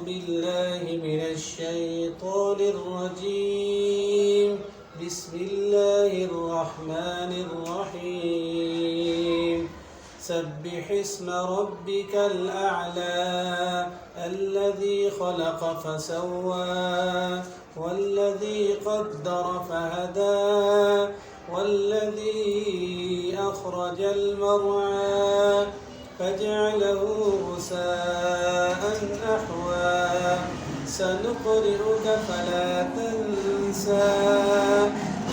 بالله من الشيطان الرجيم. بسم الله الرحمن الرحيم. سبح اسم ربك الأعلى الذي خلق فسوى والذي قدر فهدى والذي أخرج المرعى فجعله غثاء أحوى سنقرئك فلا تنسى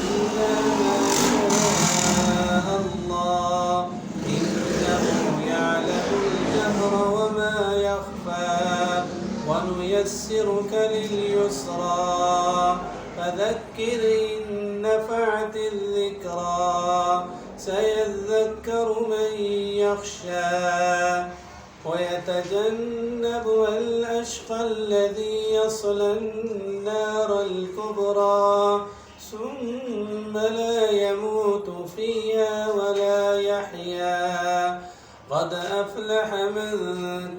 إلا ما شاء الله إنه يعلم الجهر وما يخفى ونيسرك لليسرى فذكر إن نفعت الذكرى سيذكر من يخشى ويتجنبها الأشقى الذي يصلى النار الكبرى ثم لا يموت فيها ولا يحيا قد أفلح من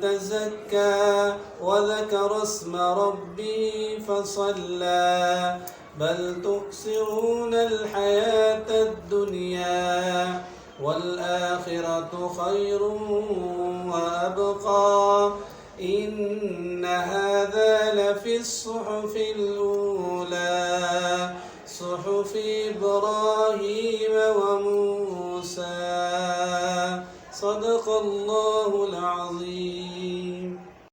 تزكى وذكر اسم ربه فصلى بل تؤثرون الحياة الدنيا والآخرة خير وأبقى إن هذا لفي الصحف الأولى.